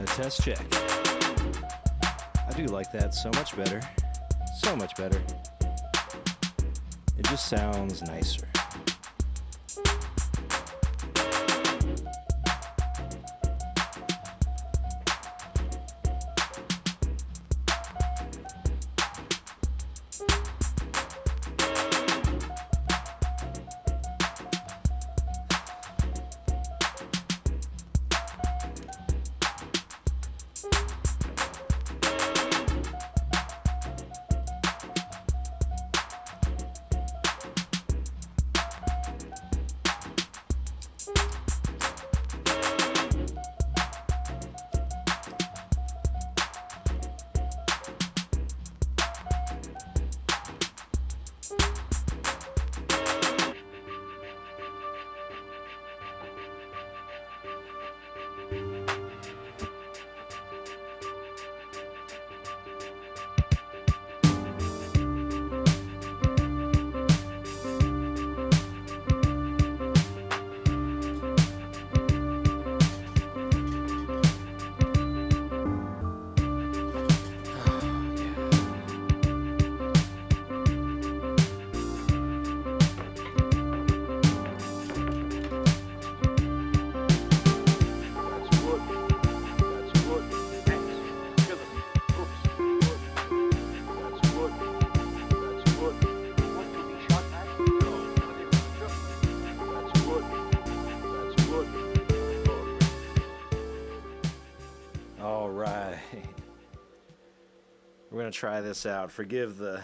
Test check. I do like that so much better. So much better. It just sounds nicer. All right. We're going to try this out. Forgive the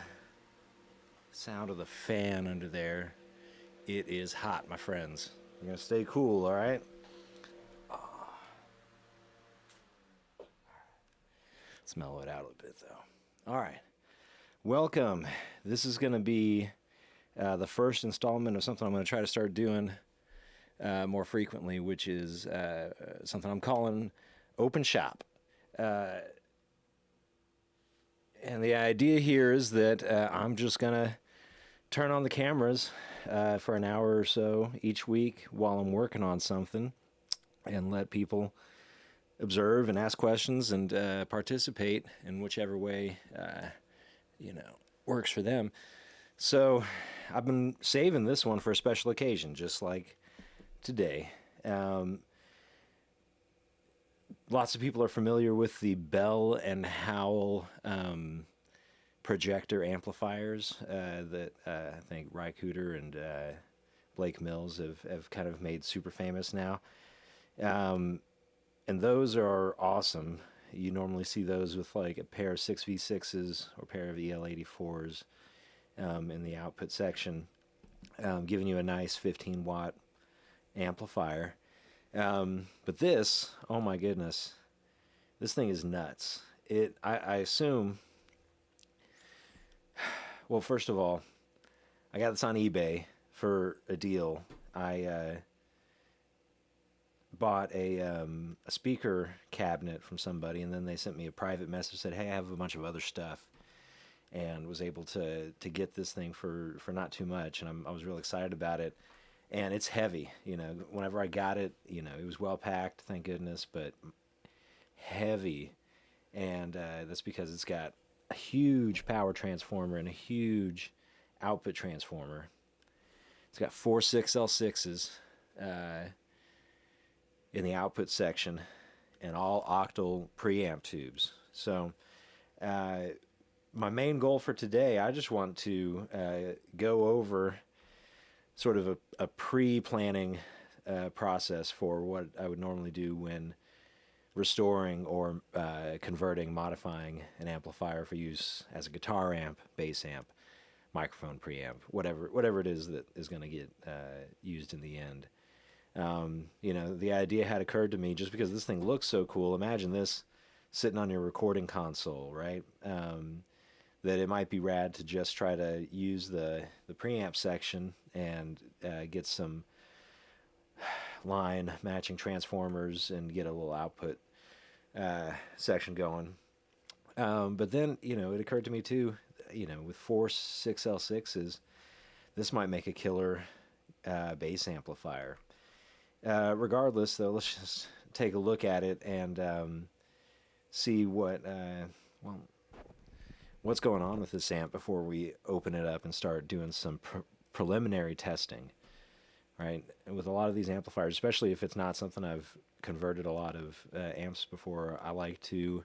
sound of the fan under there. It is hot, my friends. We're going to stay cool, all right? Let's mellow it out a little bit, though. All right. Welcome. This is going to be the first installment of something I'm going to try to start doing more frequently, which is something I'm calling Open Shop. And the idea here is that I'm just going to turn on the cameras for an hour or so each week while I'm working on something and let people observe and ask questions and participate in whichever way, works for them. So I've been saving this one for a special occasion, just like today. Lots of people are familiar with the Bell and Howell projector amplifiers that I think Rycooter and Blake Mills have kind of made super famous now. And those are awesome. You normally see those with like a pair of 6V6s or a pair of EL84s in the output section, giving you a nice 15-watt amplifier. But this, oh my goodness, this thing is nuts. I assume, well, first of all, I got this on eBay for a deal. I bought a speaker cabinet from somebody, and then they sent me a private message, said, hey, I have a bunch of other stuff, and was able to get this thing for not too much, and I was real excited about it. And it's heavy, whenever I got it, it was well packed, thank goodness, but heavy. And that's because it's got a huge power transformer and a huge output transformer. It's got 4 6L6s in the output section and all octal preamp tubes. So my main goal for today, I just want to go over sort of a pre-planning process for what I would normally do when restoring or converting, modifying an amplifier for use as a guitar amp, bass amp, microphone preamp, whatever it is that is going to get used in the end. The idea had occurred to me just because this thing looks so cool. Imagine this sitting on your recording console, right? That it might be rad to just try to use the preamp section and get some line matching transformers and get a little output section going. But then, it occurred to me too, with 4 6L6s, this might make a killer bass amplifier. Regardless, though, let's just take a look at it and see what's going on with this amp before we open it up and start doing some preliminary testing, right? And with a lot of these amplifiers, especially if it's not something I've converted a lot of amps before, I like to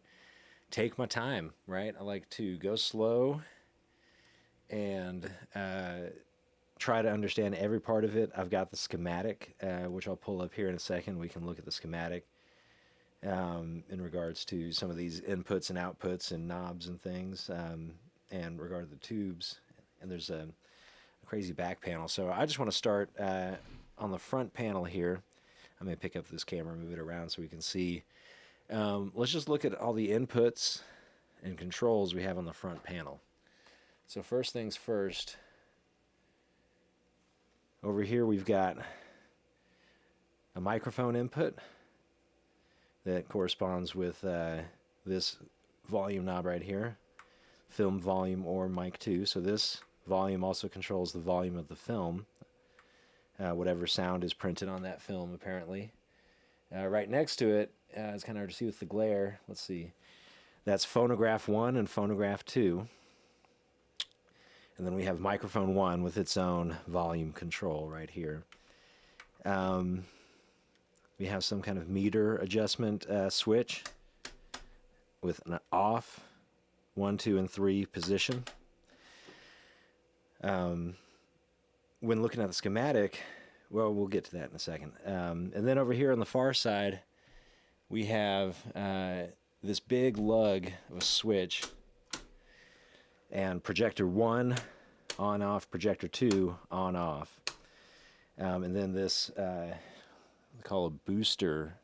take my time, right? I like to go slow and try to understand every part of it. I've got the schematic, which I'll pull up here in a second. We can look at the schematic in regards to some of these inputs and outputs and knobs and things, and regard to the tubes. And there's a crazy back panel. So I just want to start on the front panel here. I may pick up this camera, move it around so we can see. Let's just look at all the inputs and controls we have on the front panel. So first things first, over here we've got a microphone input that corresponds with this volume knob right here, film volume or mic 2. So this volume also controls the volume of the film, whatever sound is printed on that film apparently. Right next to it, it's kind of hard to see with the glare. Let's see. That's phonograph 1 and phonograph 2. And then we have microphone 1 with its own volume control right here. We have some kind of meter adjustment switch with an off, 1, 2, and 3 position. When looking at the schematic, well, we'll get to that in a second. And then over here on the far side, we have this big lug of a switch, and projector 1 on off, projector 2 on off, and then this we call a booster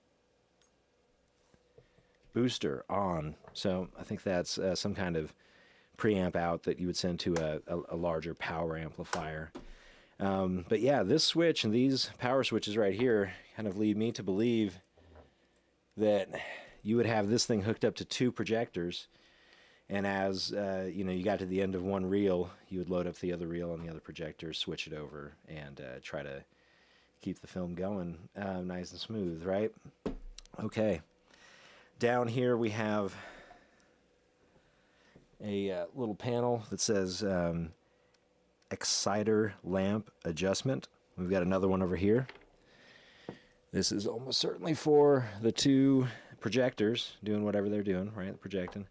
on. So I think that's some kind of preamp out that you would send to a larger power amplifier. But yeah, this switch and these power switches right here kind of lead me to believe that you would have this thing hooked up to 2 projectors, and as you got to the end of one reel, you would load up the other reel on the other projector, switch it over, and try to keep the film going nice and smooth, right? Okay. Down here we have a little panel that says exciter lamp adjustment. We've got another one over here. This is almost certainly for the 2 projectors doing whatever they're doing, right? Projecting,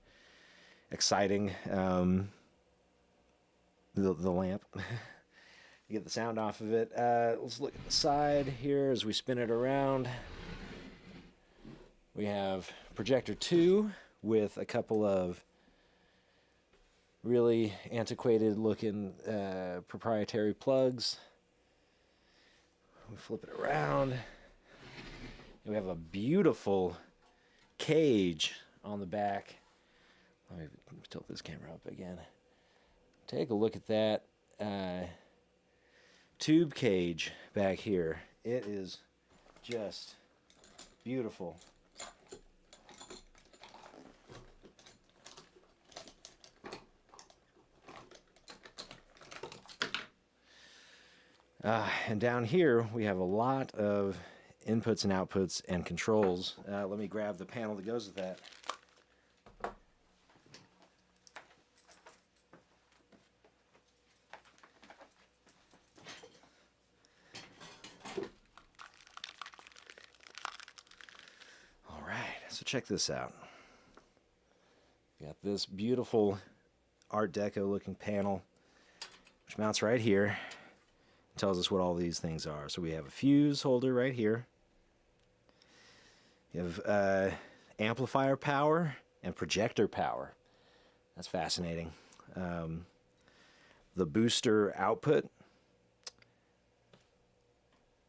exciting the lamp. You get the sound off of it. Let's look at the side here as we spin it around. We have projector 2 with a couple of really antiquated looking proprietary plugs. We flip it around. We have a beautiful cage on the back. Let me tilt this camera up again. Take a look at that tube cage back here. It is just beautiful. And down here we have a lot of inputs and outputs and controls. Let me grab the panel that goes with that. All right, so check this out. Got this beautiful Art Deco looking panel, which mounts right here. Tells us what all these things are. So we have a fuse holder right here. You have amplifier power and projector power. That's fascinating. The booster output,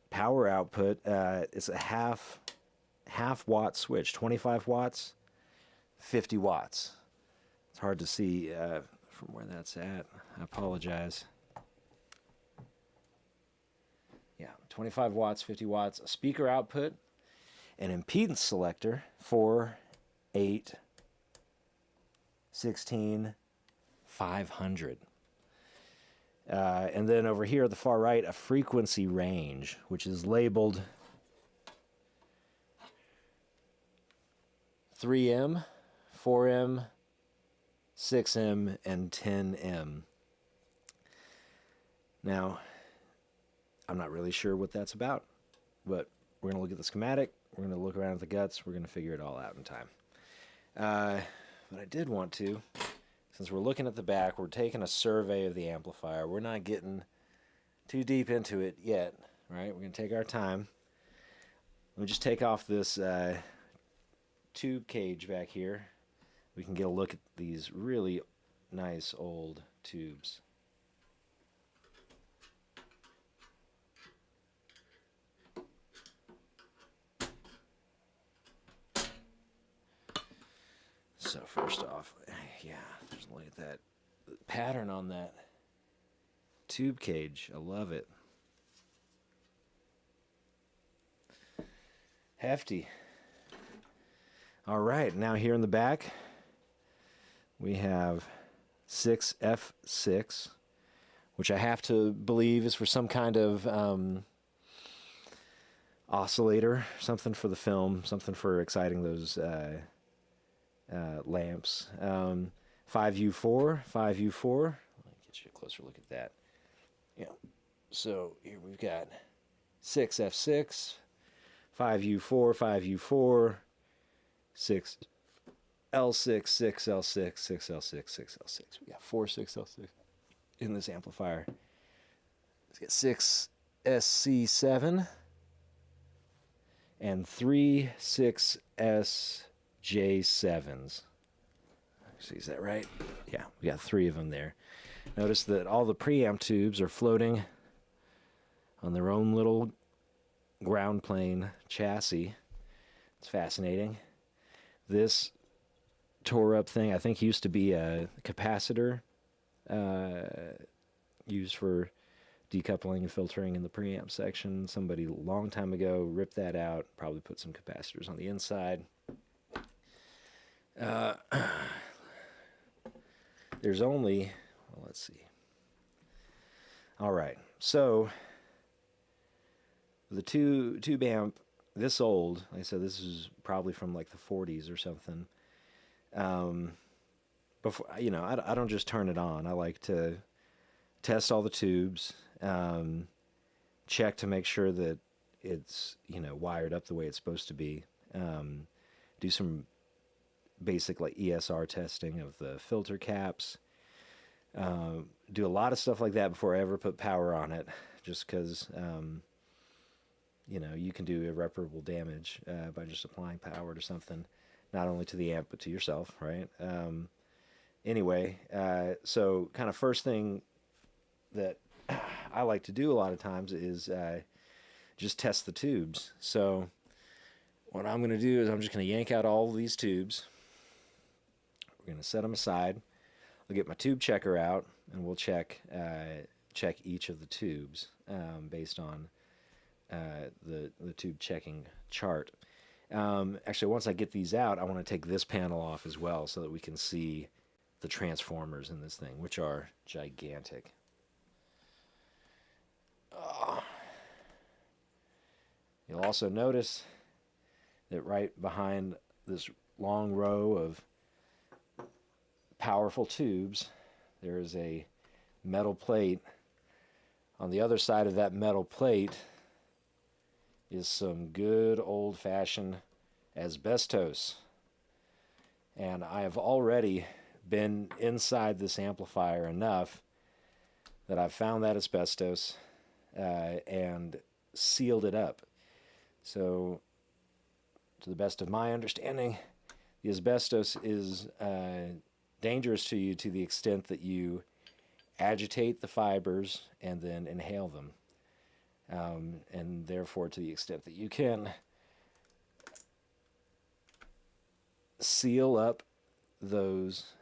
power output, it's a half watt switch, 25 watts, 50 watts. It's hard to see from where that's at. I apologize. Yeah, 25 watts, 50 watts, a speaker output, an impedance selector, 4, 8, 16, 500. And then over here at the far right, a frequency range, which is labeled 3M, 4M, 6M, and 10M. Now, I'm not really sure what that's about, but we're going to look at the schematic, we're going to look around at the guts, we're going to figure it all out in time. But I did want to, since we're looking at the back, we're taking a survey of the amplifier. We're not getting too deep into it yet, right? We're going to take our time. Let me just take off this tube cage back here. We can get a look at these really nice old tubes. So first off, yeah, just look at that pattern on that tube cage. I love it. Hefty. All right, now here in the back, we have 6F6, which I have to believe is for some kind of oscillator, something for the film, something for exciting those lamps. 5U4, 5U4. Let me get you a closer look at that. Yeah. So here we've got 6F6, 5U4, 5U4, 6L6, 6L6, 6L6, 6L6. We got 4 6L6 in this amplifier. Let's get 6SC7 and 3 6SJ7s. See, is that right? Yeah, we got 3 of them there. Notice that all the preamp tubes are floating on their own little ground plane chassis. It's fascinating. This tore up thing, I think, used to be a capacitor used for decoupling and filtering in the preamp section. Somebody a long time ago ripped that out, probably put some capacitors on the inside. There's only, well, let's see. All right, so the tube amp, this old, like I said, this is probably from like the 40s or something. Before, you know, I don't just turn it on. I like to test all the tubes, check to make sure that it's, you know, wired up the way it's supposed to be. Do some basic like ESR testing of the filter caps. Do a lot of stuff like that before I ever put power on it, just because, you know, you can do irreparable damage by just applying power to something, not only to the amp but to yourself, right? Anyway, so kind of first thing that I like to do a lot of times is just test the tubes. So what I'm going to do is I'm just going to yank out all of these tubes. We're going to set them aside. I'll get my tube checker out, and we'll check each of the tubes based on the tube checking chart. Actually, once I get these out, I want to take this panel off as well so that we can see the transformers in this thing, which are gigantic. You'll also notice that right behind this long row of powerful tubes, there is a metal plate. On the other side of that metal plate is some good old-fashioned asbestos. And I have already been inside this amplifier enough that I've found that asbestos and sealed it up. So, to the best of my understanding, the asbestos is dangerous to you to the extent that you agitate the fibers and then inhale them. And therefore, to the extent that you can seal up those,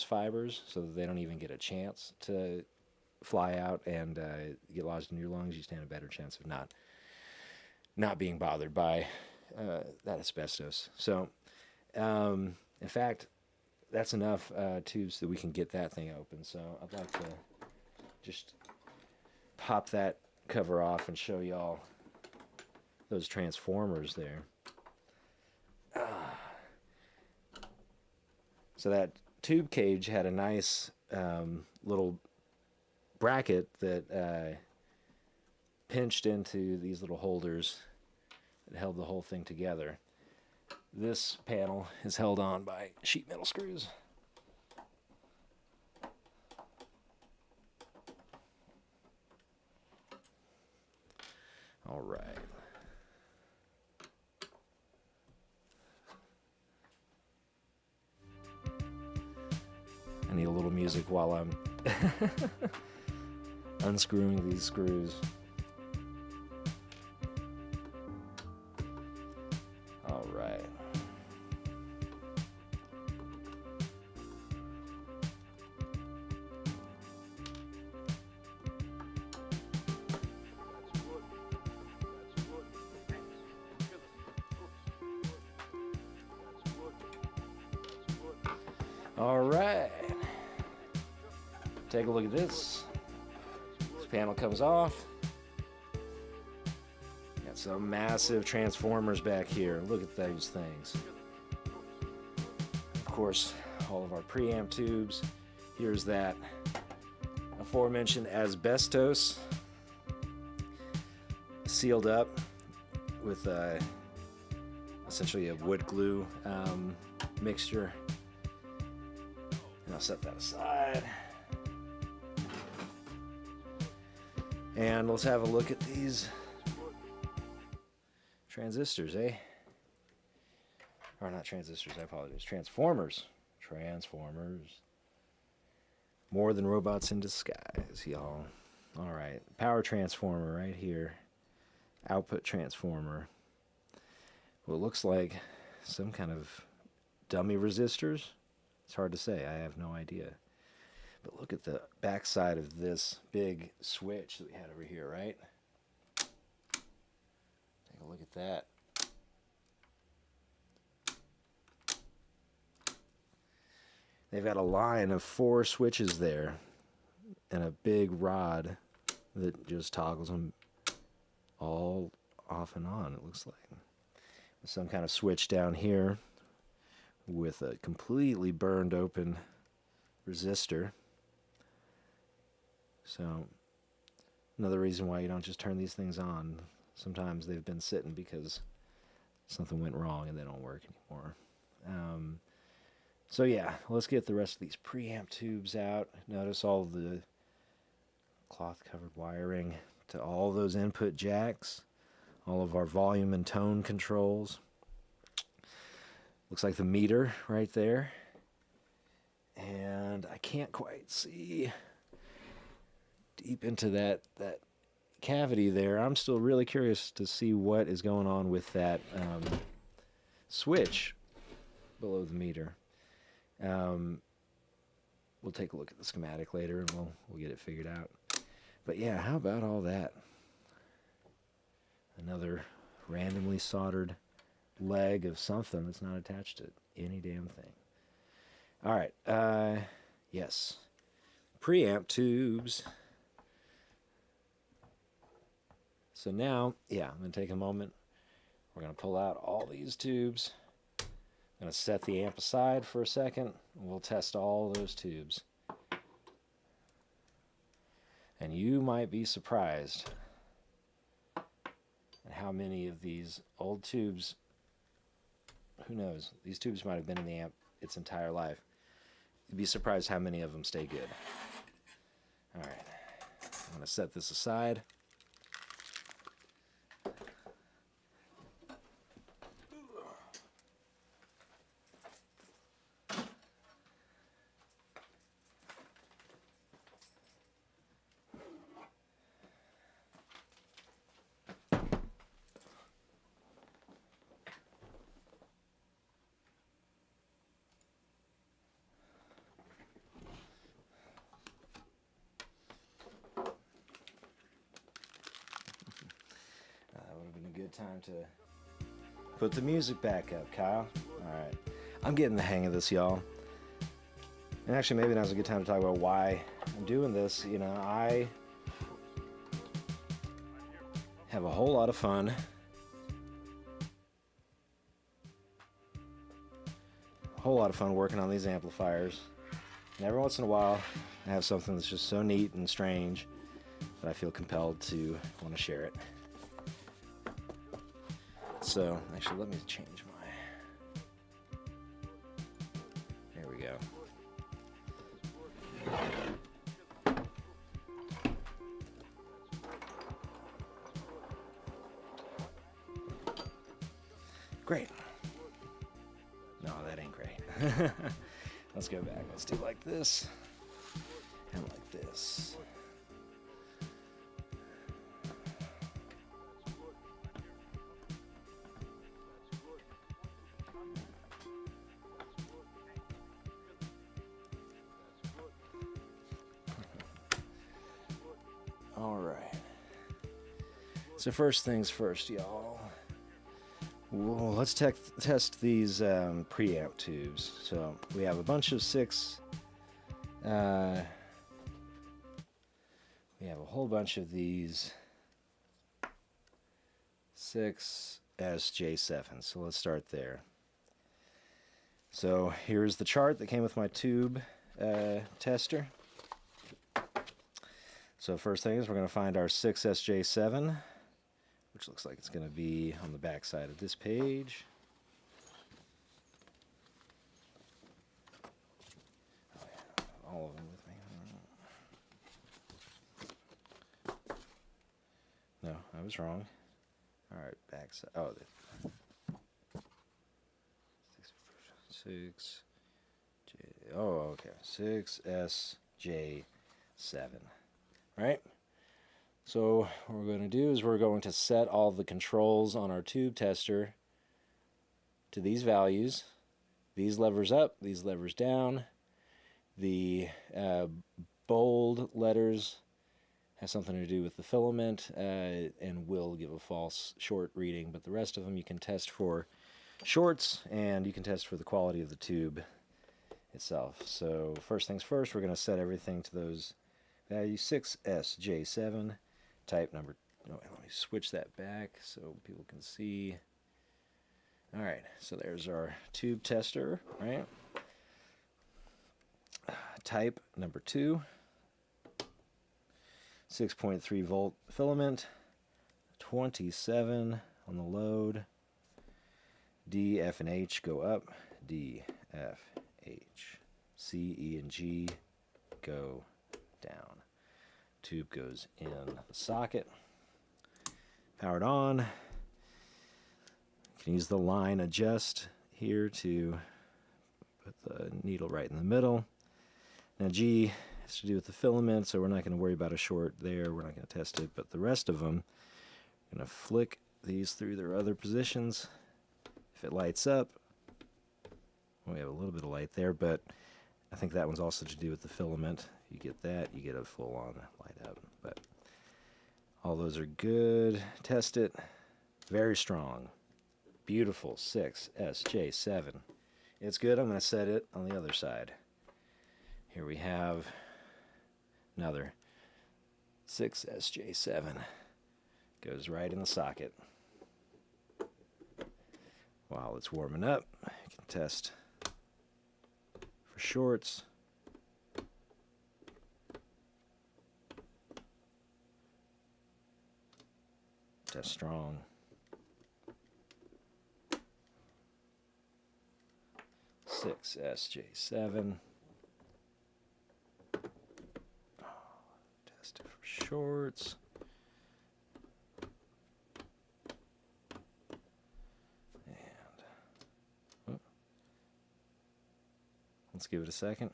fibers so that they don't even get a chance to fly out and get lodged in your lungs, you stand a better chance of not being bothered by that asbestos. So, in fact, that's enough tubes that we can get that thing open. So I'd like to just pop that cover off and show y'all those transformers there. So that tube cage had a nice little bracket that pinched into these little holders that held the whole thing together. This panel is held on by sheet metal screws. All right. I need a little music while I'm unscrewing these screws. All right. All right. Take a look at this. This panel comes off. Got some massive transformers back here. Look at those things. Of course, all of our preamp tubes. Here's that aforementioned asbestos sealed up with essentially a wood glue mixture. And I'll set that aside. And let's have a look at these transistors, eh? Or not transistors, I apologize. Transformers. Transformers. More than robots in disguise, y'all. All right. Power transformer right here. Output transformer. Well, it looks like some kind of dummy resistors. It's hard to say. I have no idea. But look at the backside of this big switch that we had over here, right? Take a look at that. They've got a line of 4 switches there and a big rod that just toggles them all off and on, it looks like. Some kind of switch down here with a completely burned open resistor. So another reason why you don't just turn these things on. Sometimes they've been sitting because something went wrong and they don't work anymore. So yeah, let's get the rest of these preamp tubes out. Notice all the cloth covered wiring to all those input jacks, all of our volume and tone controls. Looks like the meter right there. And I can't quite see deep into that cavity there. I'm still really curious to see what is going on with that switch below the meter. We'll take a look at the schematic later and we'll get it figured out. But yeah, how about all that? Another randomly soldered leg of something that's not attached to any damn thing. All right, yes, preamp tubes. So now, yeah, I'm going to take a moment. We're going to pull out all these tubes. I'm going to set the amp aside for a second. And we'll test all those tubes. And you might be surprised at how many of these old tubes, who knows, these tubes might have been in the amp its entire life. You'd be surprised how many of them stay good. All right, I'm going to set this aside. Good time to put the music back up, Kyle. All right, I'm getting the hang of this, y'all. And actually, maybe now's a good time to talk about why I'm doing this. You know, I have a whole lot of fun whole lot of fun working on these amplifiers. And every once in a while, I have something that's just so neat and strange that I feel compelled to want to share it. So, actually, let me change my... There we go. Great. No, that ain't great. Let's go back. Let's do like this and like this. All right. So first things first, y'all. Well, let's test these preamp tubes. So we have a bunch of 6. We have a whole bunch of these 6SJ7. So let's start there. So here's the chart that came with my tube tester. So first thing is we're going to find our 6SJ7, which looks like it's going to be on the back side of this page. Oh, yeah. All of them with me. No, I was wrong. All right, back side. Oh, 6J. Oh, okay. 6SJ7. Right? So what we're going to do is we're going to set all the controls on our tube tester to these values. These levers up, these levers down. The bold letters have something to do with the filament and will give a false short reading, but the rest of them you can test for shorts and you can test for the quality of the tube itself. So first things first, we're going to set everything to those values. 6SJ7. Type number. Oh, let me switch that back so people can see. All right, so there's our tube tester, right? Type number 2. 6.3 volt filament. 27 on the load. D, F, and H go up. D, F, H. C, E, and G go down. Tube goes in the socket. Powered on. You can use the line adjust here to put the needle right in the middle. Now G has to do with the filament, so we're not going to worry about a short there. We're not going to test it, but the rest of them, I'm going to flick these through their other positions. If it lights up, well, we have a little bit of light there, but I think that one's also to do with the filament. You get that, you get a full-on light up. But all those are good. Test it. Very strong. Beautiful 6SJ7. It's good. I'm going to set it on the other side. Here we have another 6SJ7. Goes right in the socket. While it's warming up, you can test for shorts. Test strong. Six SJ7. Test it for shorts. And let's give it a second.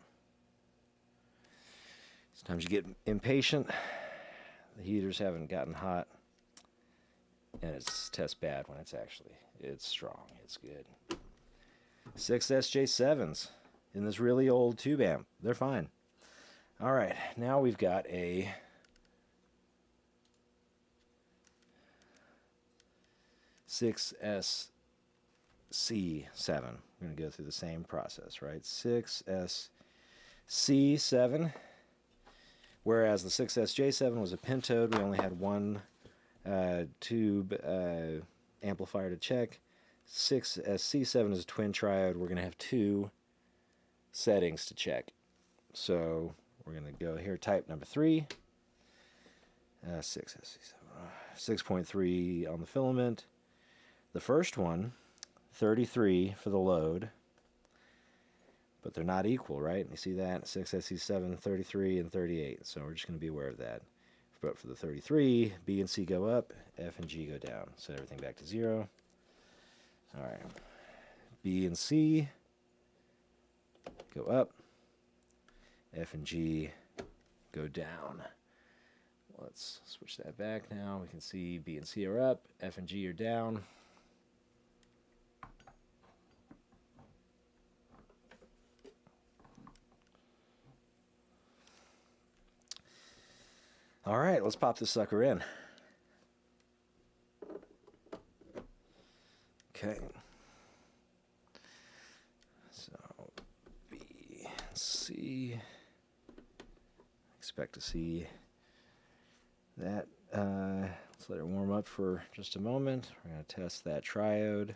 Sometimes you get impatient. The heaters haven't gotten hot. And it's tests bad when it's strong. It's good. 6SJ7s in this really old tube amp. They're fine. All right, now we've got a C7. We're going to go through the same process, right? 6SC7. Whereas the 6SJ7 was a pentode, we only had one tube amplifier to check. 6SC7 is a twin triode. We're going to have two settings to check. So we're going to go here, type number 3, 6.3 on the filament. The first one, 33 for the load, but they're not equal, right? You see that? 6SC7, 33, and 38. So we're just going to be aware of that. But for the 33, B and C go up, F and G go down. Set everything back to 0. All right. B and C go up, F and G go down. Let's switch that back now. We can see B and C are up, F and G are down. All right, let's pop this sucker in. Okay. So B and C. Expect to see that. Let's let it warm up for just a moment. We're going to test that triode.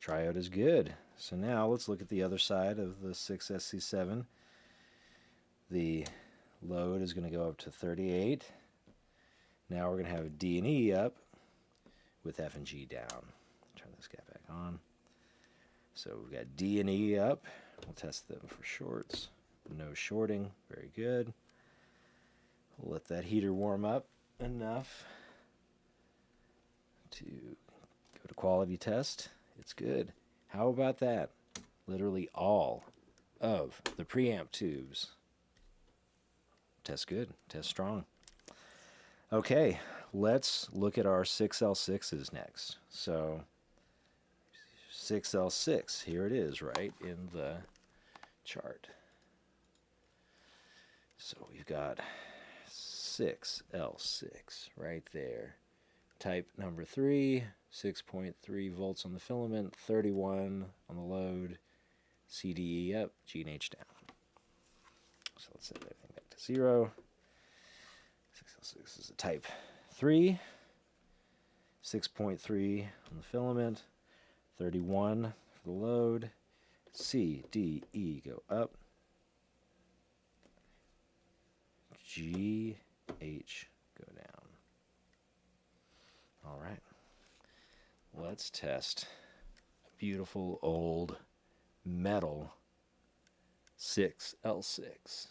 Triode is good. So now let's look at the other side of the 6SC7. The load is going to go up to 38. Now we're going to have D and E up with F and G down. Turn this guy back on. So we've got D and E up. We'll test them for shorts. No shorting. Very good. We'll let that heater warm up enough to go to quality test. It's good. How about that? Literally all of the preamp tubes test good, test strong. Okay, let's look at our 6L6s next. So 6L6, here it is right in the chart. So we've got 6L6 right there. Type number 3, 6.3 volts on the filament, 31 on the load, CDE up, G and H down. So let's set everything back to 0. 6L6 is a type 3, 6.3 on the filament, 31 for the load, C, D, E go up, G, H go down. All right, let's test a beautiful old metal 6L6.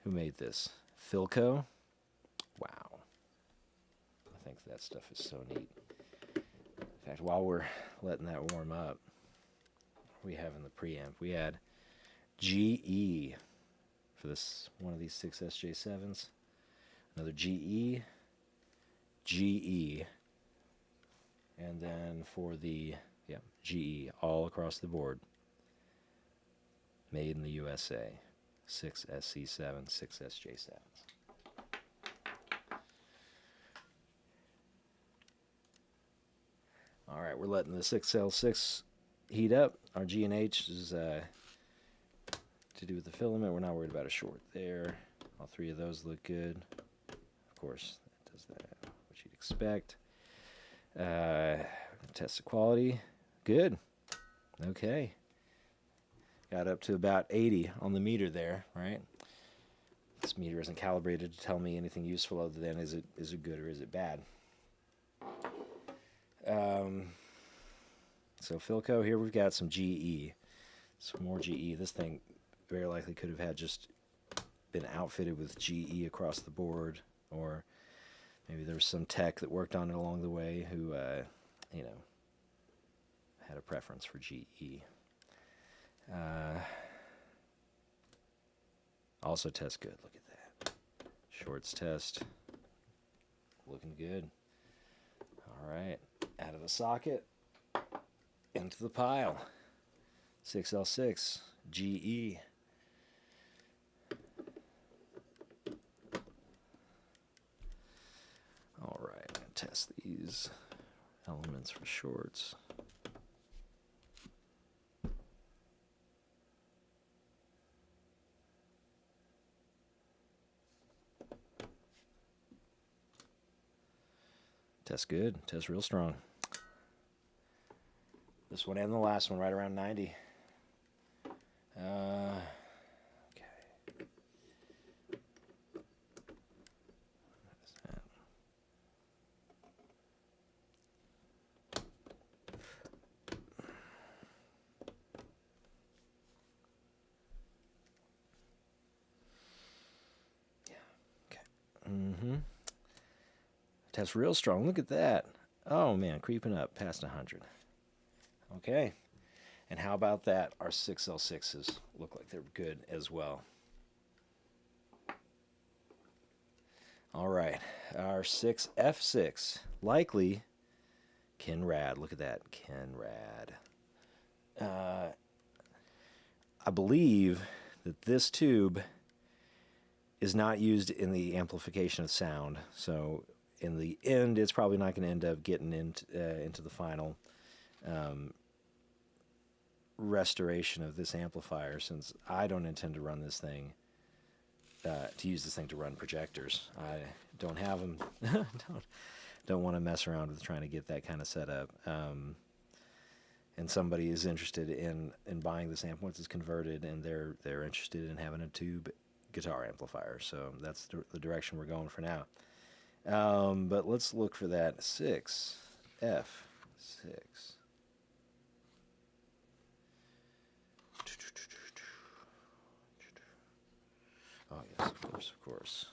Who made this? Philco? Wow. I think that stuff is so neat. In fact, while we're letting that warm up, what we have in the preamp, we had GE for this one of these 6SJ7s. Another GE, GE, and then for the GE all across the board. Made in the USA. 6SC7, 6SJ7s. All right, we're letting the 6L6 heat up. Our G and H is to do with the filament. We're not worried about a short there. All three of those look good. Of course, that does that, what you'd expect. Test the quality. Good. Okay. Got up to about 80 on the meter there, right? This meter isn't calibrated to tell me anything useful other than is it good or is it bad. So Philco, here we've got some GE. Some more GE. This thing very likely could have had just been outfitted with GE across the board, or maybe there was some tech that worked on it along the way who, had a preference for GE. Also tests good. Look at that. Shorts test. Looking good. All right. Out of the socket. Into the pile. 6L6 GE. All right. I'm going to test these elements for shorts. Test good. Test real strong. This one and the last one right around 90. Test real strong. Look at that. Oh, man, creeping up past 100. Okay. And how about that? Our 6L6s look like they're good as well. All right. Our 6F6. Likely Kinrad. Look at that. Kinrad. I believe that this tube is not used in the amplification of sound. So in the end, it's probably not going to end up getting into the final restoration of this amplifier, since I don't intend to run this thing, to use this thing to run projectors. I don't have them. don't want to mess around with trying to get that kind of setup. And somebody is interested in buying this amp once it's converted, and they're interested in having a tube guitar amplifier. So that's the direction we're going for now. But let's look for that 6F6. Oh, yes, of course.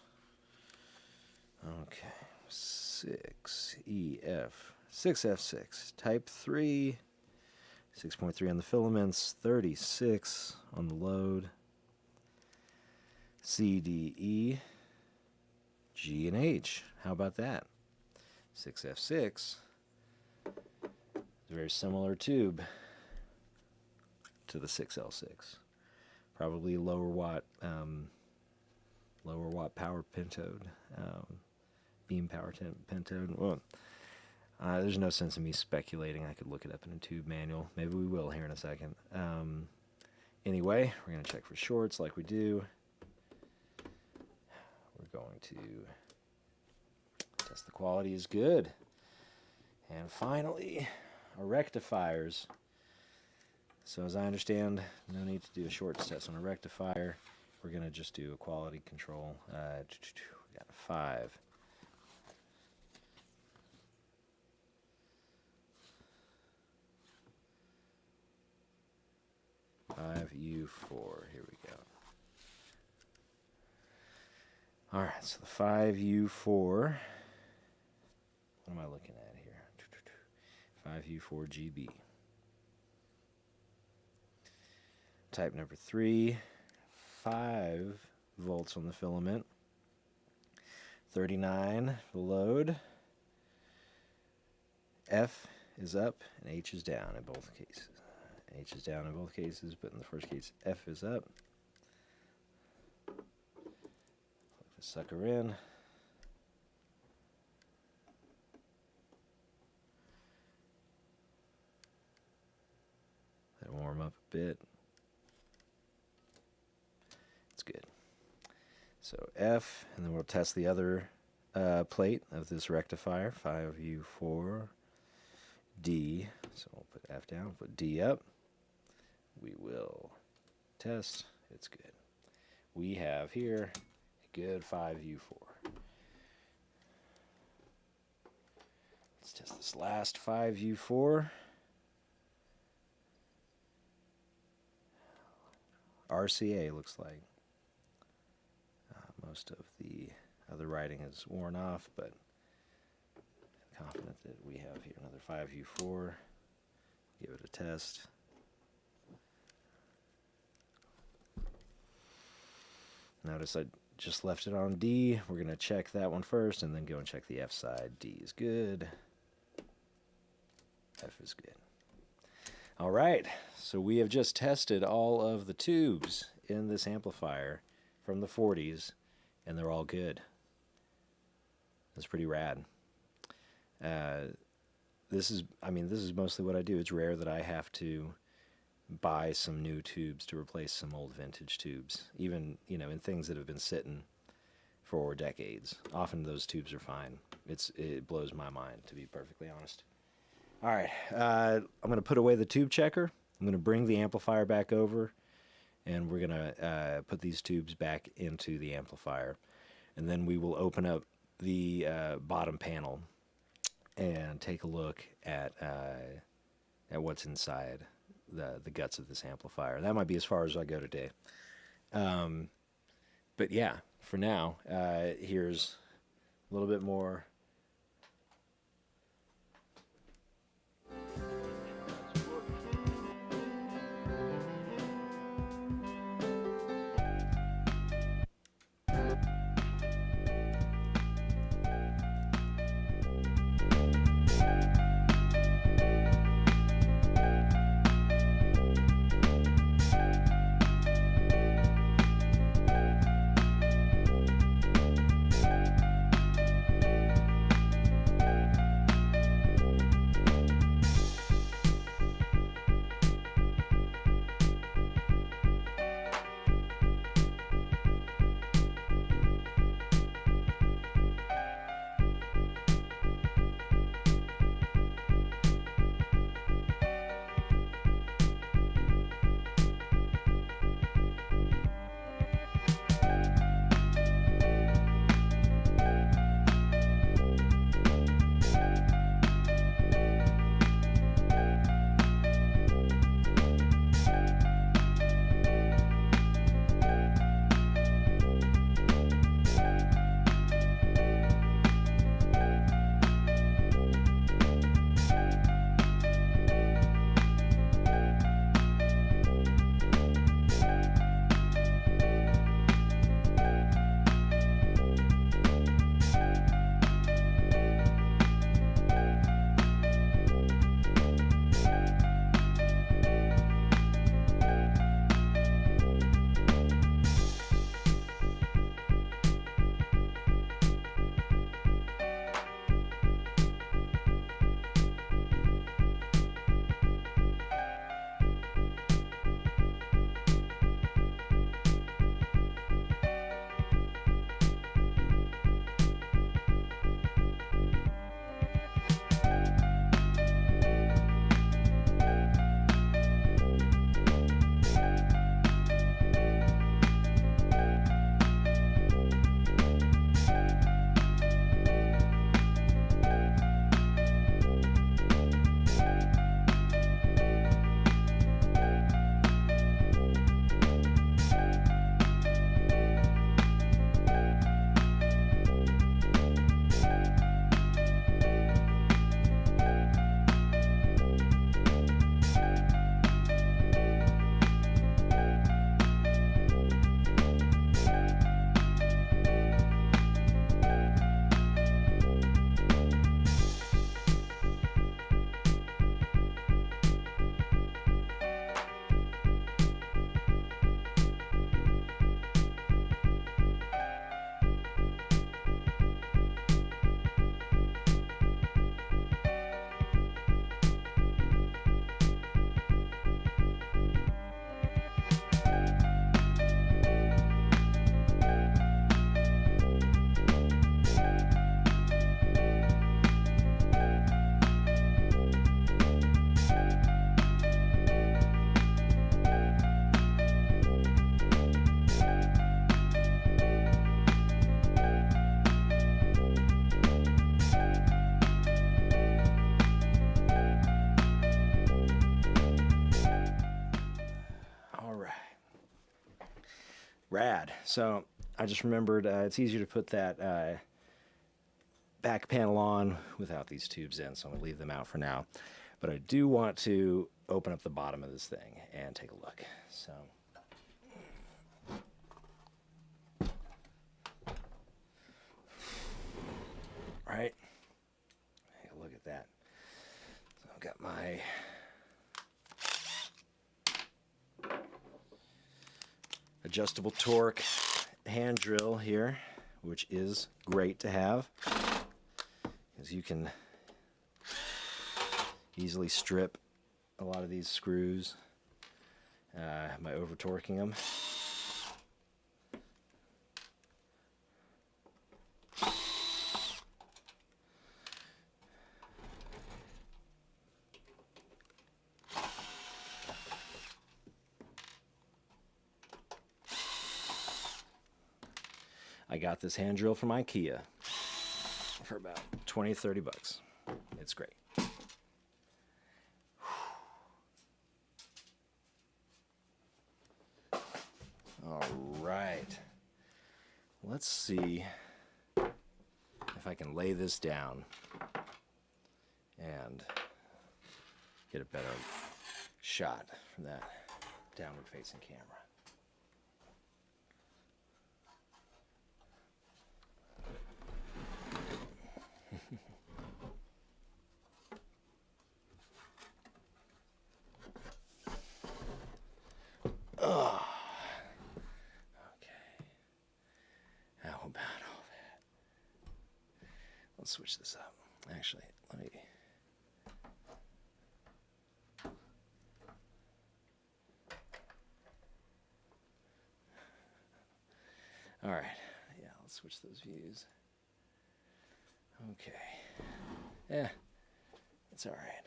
Okay, 6EF, 6F6, type 3, 6.3 on the filaments, 36 on the load, C, D, E, G, and H. How about that? 6F6 is a very similar tube to the 6L6. Probably lower watt power pentode, beam power pentode. Well, there's no sense in me speculating. I could look it up in a tube manual. Maybe we will here in a second. Anyway, we're going to check for shorts like we do. We're going to test the quality is good. And finally, our rectifiers. So as I understand, no need to do a shorts test on a rectifier. We're going to just do a quality control. We got a 5. U4. Here we go. All right, so the 5U4. What am I looking at here? 5U4 GB. Type number 3. 5 volts on the filament, 39 the load, F is up and H is down in both cases. H is down in both cases, but in the first case F is up. Plug the sucker in. Let it warm up a bit. Good. So F, and then we'll test the other plate of this rectifier, 5U4 D. So we'll put F down, put D up. We will test. It's good. We have here a good 5U4. Let's test this last 5U4. RCA looks like. Most of the other writing is worn off, but I'm confident that we have here another 5U4. Give it a test. Notice I just left it on D. We're going to check that one first and then go and check the F side. D is good. F is good. All right, so we have just tested all of the tubes in this amplifier from the 40s, and they're all good. That's pretty rad. This is mostly what I do. It's rare that I have to buy some new tubes to replace some old vintage tubes, even, in things that have been sitting for decades. Often those tubes are fine. It blows my mind, to be perfectly honest. All right, I'm going to put away the tube checker. I'm going to bring the amplifier back over, and we're going to put these tubes back into the amplifier. And then we will open up the bottom panel and take a look at what's inside the guts of this amplifier. That might be as far as I go today. But yeah, for now, here's a little bit more. Rad. So I just remembered it's easier to put that back panel on without these tubes in, so I'm going to leave them out for now. But I do want to open up the bottom of this thing and take a look. So, right, take a look at that. So I've got my adjustable torque hand drill here, which is great to have, because you can easily strip a lot of these screws by over torquing them. I got this hand drill from IKEA for about 20, 30 bucks. It's great. All right. Let's see if if I can lay this down and get a better shot from that downward facing camera. Oh, okay. How about all that? Let's switch this up. Actually, let me. All right. Yeah, let's switch those views. Okay. Yeah, it's all right.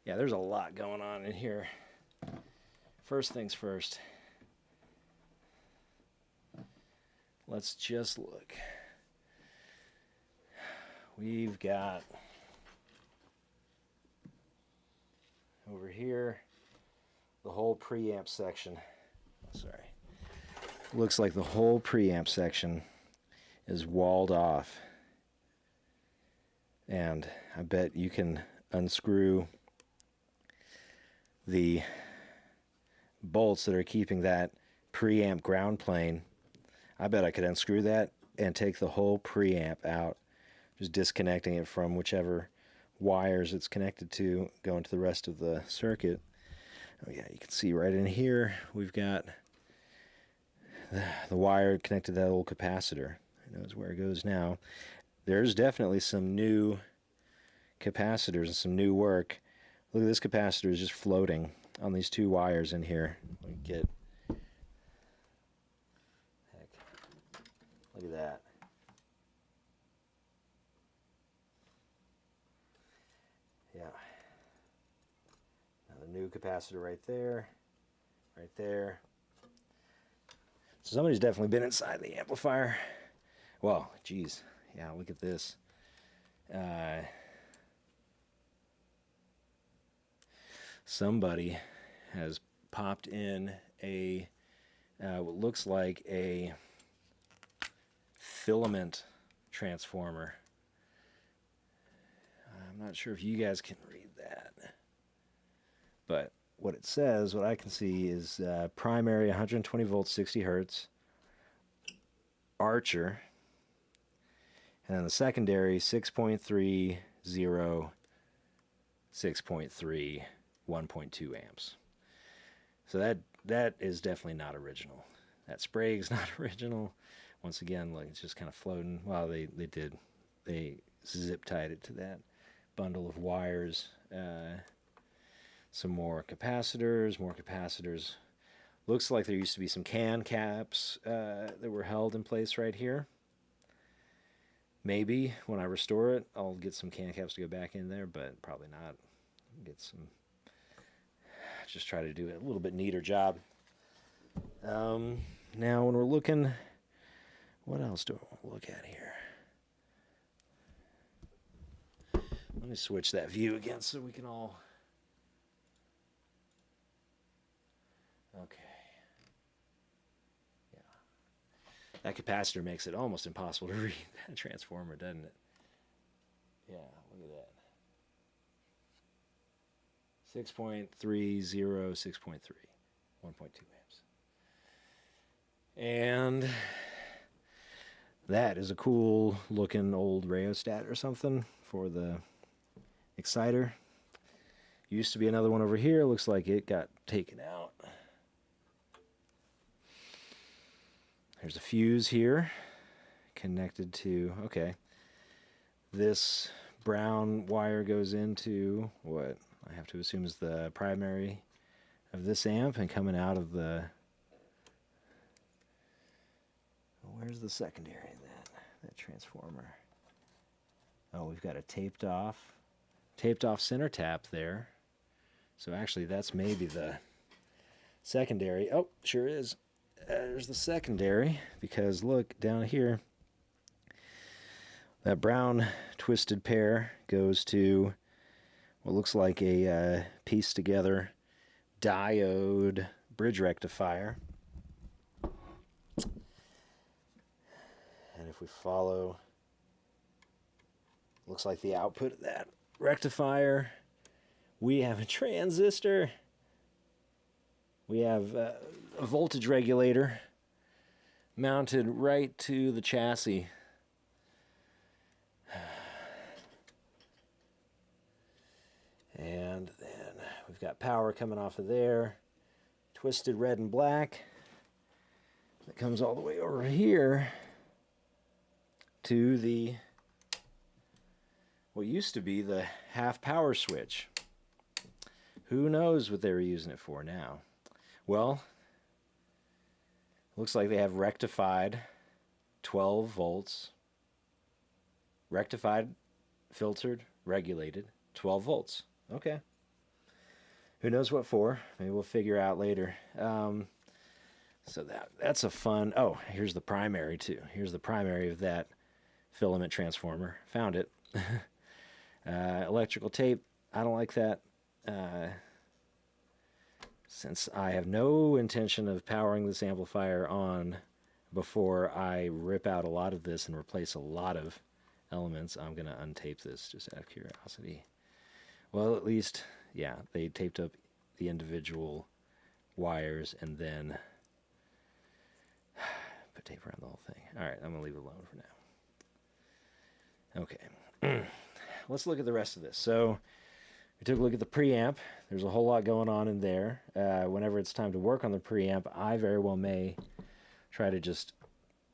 Yeah, there's a lot going on in here. First things first. Let's just look. We've got over here the whole preamp section. Sorry. Looks like the whole preamp section is walled off. And I bet you can unscrew the bolts that are keeping that preamp ground plane. I bet I could unscrew that and take the whole preamp out, just disconnecting it from whichever wires it's connected to, going to the rest of the circuit. Oh yeah, you can see right in here we've got the wire connected to that old capacitor. Who knows where it goes now. There's definitely some new capacitors and some new work. Look at this capacitor is just floating on these two wires in here. Let me get. Heck. Look at that. Yeah. Now the new capacitor right there. Right there. So somebody's definitely been inside the amplifier. Well, geez. Yeah, look at this. Somebody has popped in a what looks like a filament transformer. I'm not sure if you guys can read that, but what it says, what I can see is primary 120 volts, 60 hertz, Archer, and then the secondary 6.30, 6.3, 1.2 amps. So that is definitely not original. That Sprague's not original. Once again, like, it's just kind of floating. Well, they zip tied it to that bundle of wires. Some more capacitors. Looks like there used to be some can caps that were held in place right here. Maybe when I restore it, I'll get some can caps to go back in there, but probably not. Get some. Just try to do a little bit neater job. Now, when we're looking, what else do I want to look at here? Let me switch that view again so we can all. Okay. Yeah. That capacitor makes it almost impossible to read that transformer, doesn't it? Yeah, look at that. 6.30, 6.3, 1.2 amps. And that is a cool looking old rheostat or something for the exciter. Used to be another one over here. Looks like it got taken out. There's a fuse here connected to, okay. This brown wire goes into what I have to assume is the primary of this amp, and coming out of the, where's the secondary in that transformer? Oh, we've got a taped off center tap there. So actually that's maybe the secondary. Oh, sure is. There's the secondary, because look down here. That brown twisted pair goes to what looks like a pieced together diode bridge rectifier. And if we follow Looks like the output of that rectifier. We have a transistor. We have a voltage regulator mounted right to the chassis. And then we've got power coming off of there. Twisted red and black. That comes all the way over here to the what used to be the half power switch. Who knows what they were using it for now? Well, looks like they have rectified 12 volts. Rectified, filtered, regulated, 12 volts. Okay. Who knows what for? Maybe we'll figure out later. So that's a fun... Oh, here's the primary, too. Here's the primary of that filament transformer. Found it. Electrical tape. I don't like that. Since I have no intention of powering this amplifier on before I rip out a lot of this and replace a lot of elements, I'm going to untape this just out of curiosity. Well, at least, yeah, they taped up the individual wires and then put tape around the whole thing. All right, I'm going to leave it alone for now. Okay. Let's look at the rest of this. So we took a look at the preamp. There's a whole lot going on in there. Whenever it's time to work on the preamp, I very well may try to just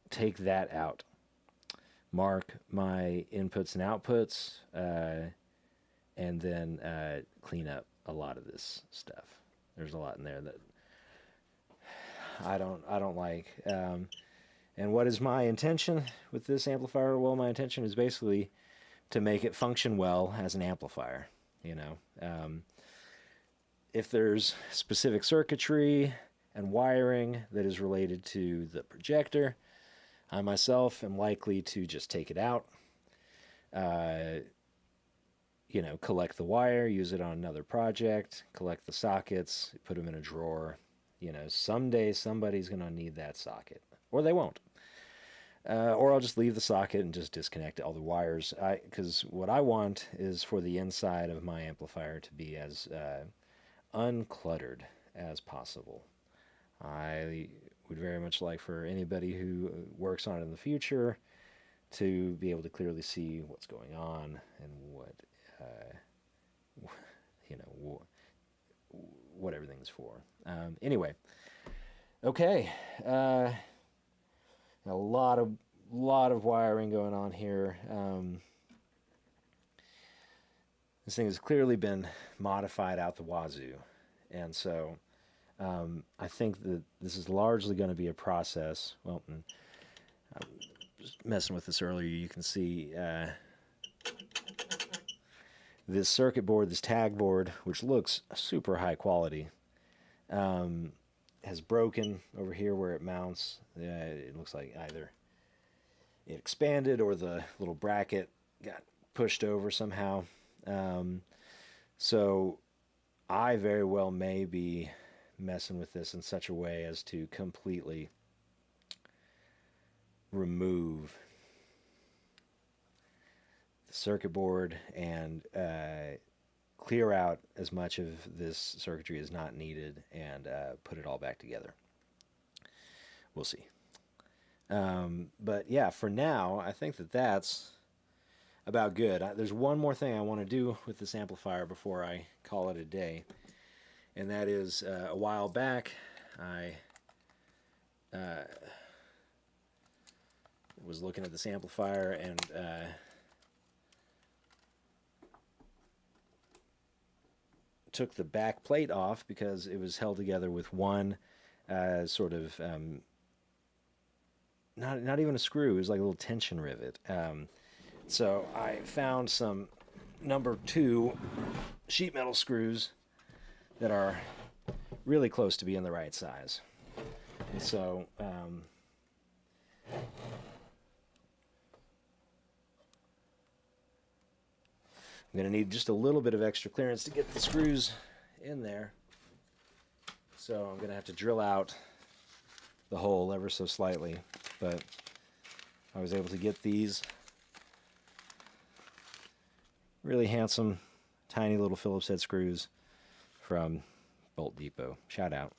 take that out. Mark my inputs and outputs, and then clean up a lot of this stuff. There's a lot in there that I don't like. And what is my intention with this amplifier? Well, my intention is basically to make it function well as an amplifier. You know, if there's specific circuitry and wiring that is related to the projector, I myself am likely to just take it out, you know, collect the wire, use it on another project, collect the sockets, put them in a drawer. You know, someday somebody's going to need that socket, or they won't. Or I'll just leave the socket and just disconnect all the wires. Because what I want is for the inside of my amplifier to be as uncluttered as possible. I would very much like for anybody who works on it in the future to be able to clearly see what's going on and what, you know, what everything's for. Anyway, okay. A lot of wiring going on here. This thing has clearly been modified out the wazoo, and so I think that this is largely going to be a process. Well, I was just messing with this earlier. You can see this circuit board, this tag board, which looks super high quality, has broken over here where it mounts. It looks like either it expanded or the little bracket got pushed over somehow. So I very well may be messing with this in such a way as to completely remove the circuit board and clear out as much of this circuitry as not needed and put it all back together. We'll see. But yeah, for now, I think that that's about good. There's one more thing I want to do with this amplifier before I call it a day, and that is a while back I was looking at this amplifier and took the back plate off because it was held together with one sort of not even a screw. It was like a little tension rivet. So I found some number 2 sheet metal screws that are really close to being the right size. And so I'm going to need just a little bit of extra clearance to get the screws in there. So I'm going to have to drill out the hole ever so slightly. But I was able to get these really handsome, tiny little Phillips head screws from Bolt Depot. Shout out.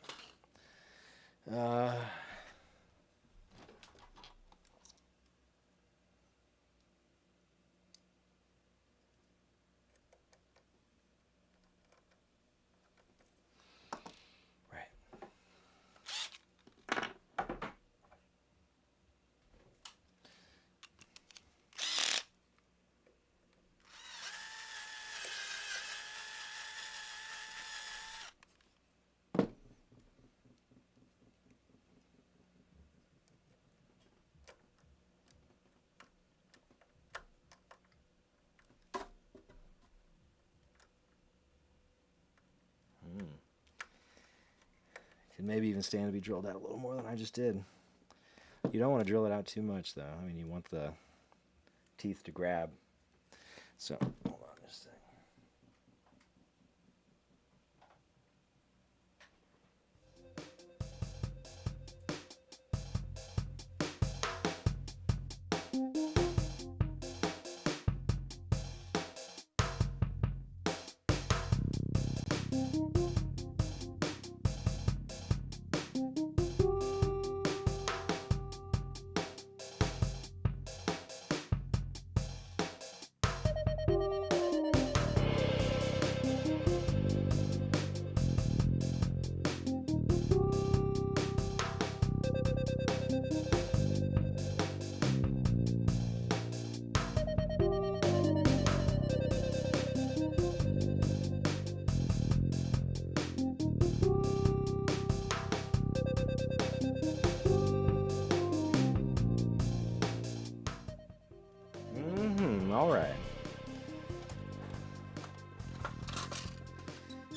Could maybe even stand to be drilled out a little more than I just did. You don't want to drill it out too much, though. I mean, you want the teeth to grab. So, hold on just a second. All right.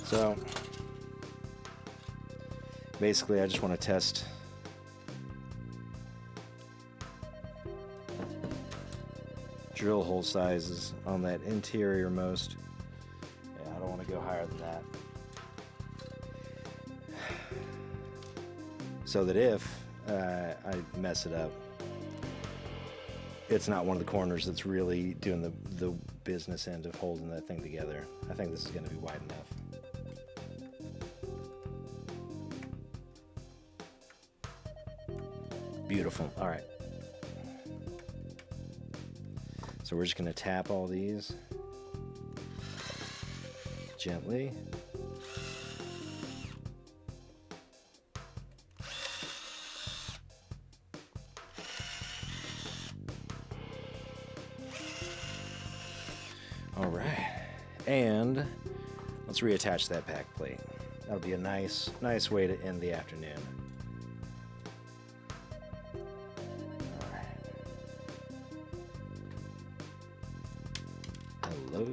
So, basically, I just want to test drill hole sizes on that interior most. Yeah, I don't want to go higher than that. So that if I mess it up, it's not one of the corners that's really doing the business end of holding that thing together. I think this is going to be wide enough. Beautiful. All right. So we're just going to tap all these gently. All right, and let's reattach that back plate. That'll be a nice way to end the afternoon. All right. Hello.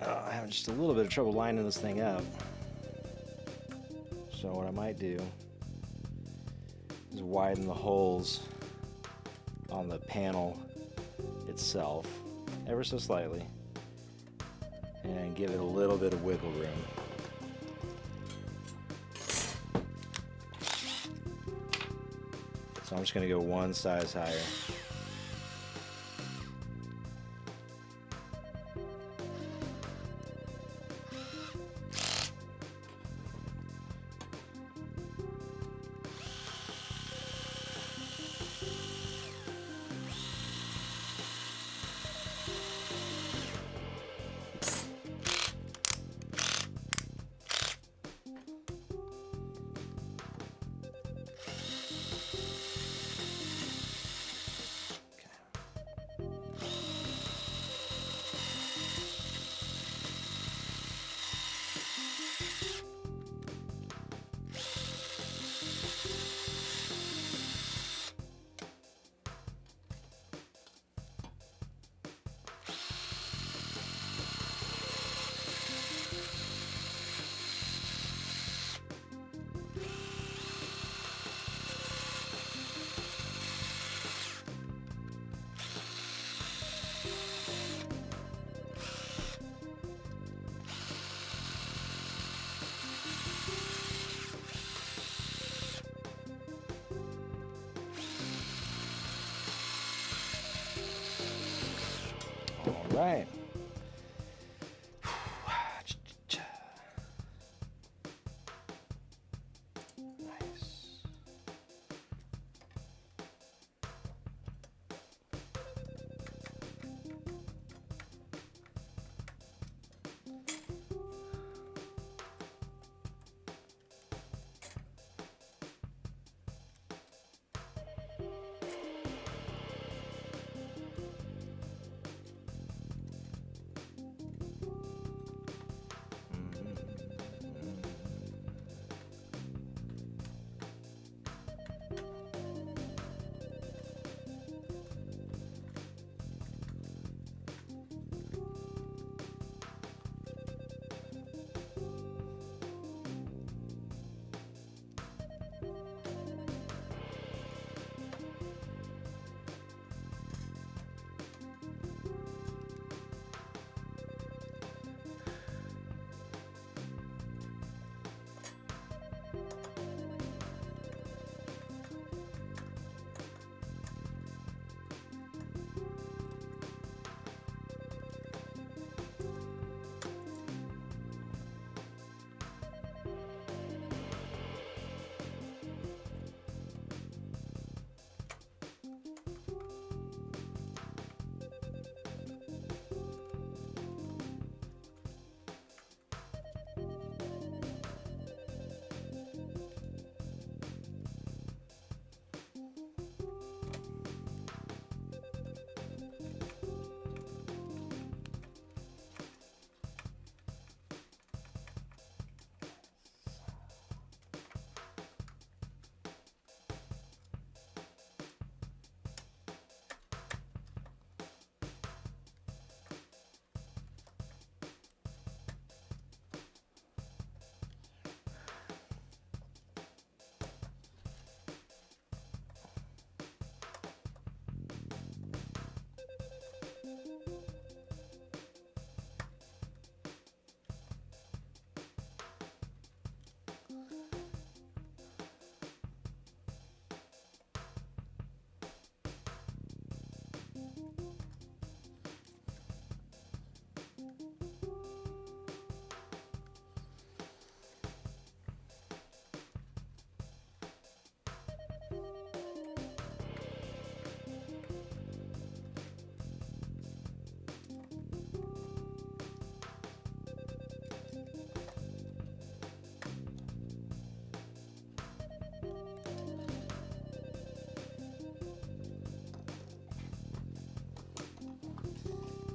I'm having just a little bit of trouble lining this thing up. So what I might do is widen the holes on the panel itself ever so slightly and give it a little bit of wiggle room. So I'm just going to go one size higher. All right. Nice.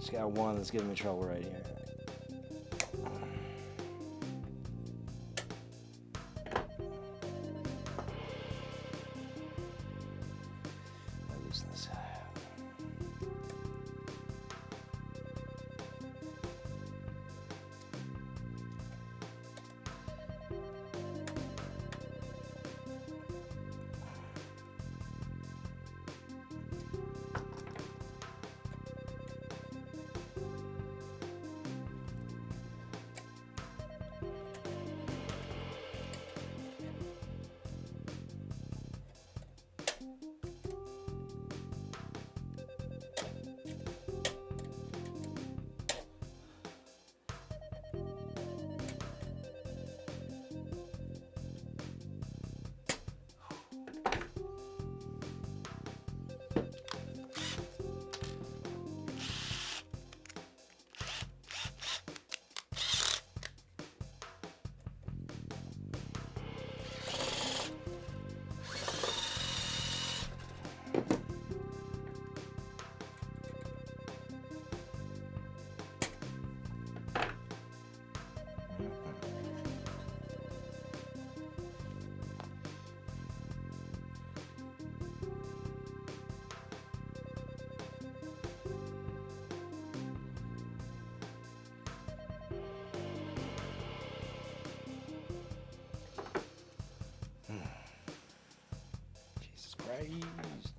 Just got one that's giving me trouble right here. I'll loosen this out. Christ.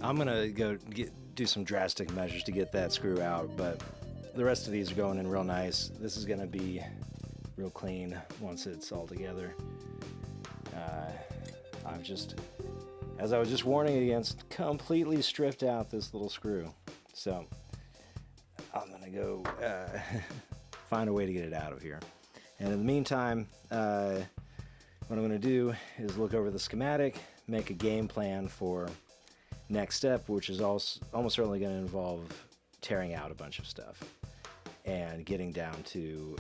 I'm gonna go do some drastic measures to get that screw out, but the rest of these are going in real nice. This is gonna be real clean once it's all together. I've just, as I was just warning against, completely stripped out this little screw. So I'm gonna go find a way to get it out of here. And in the meantime, what I'm gonna do is look over the schematic, make a game plan for next step, which is also almost certainly going to involve tearing out a bunch of stuff and getting down to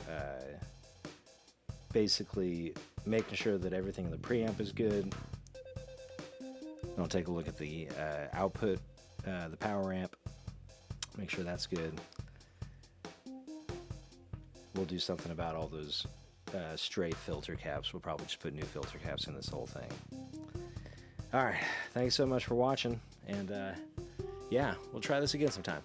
basically making sure that everything in the preamp is good. I'll take a look at the output, the power amp, make sure that's good. We'll do something about all those stray filter caps. We'll probably just put new filter caps in this whole thing. All right, thanks so much for watching, and yeah, we'll try this again sometime.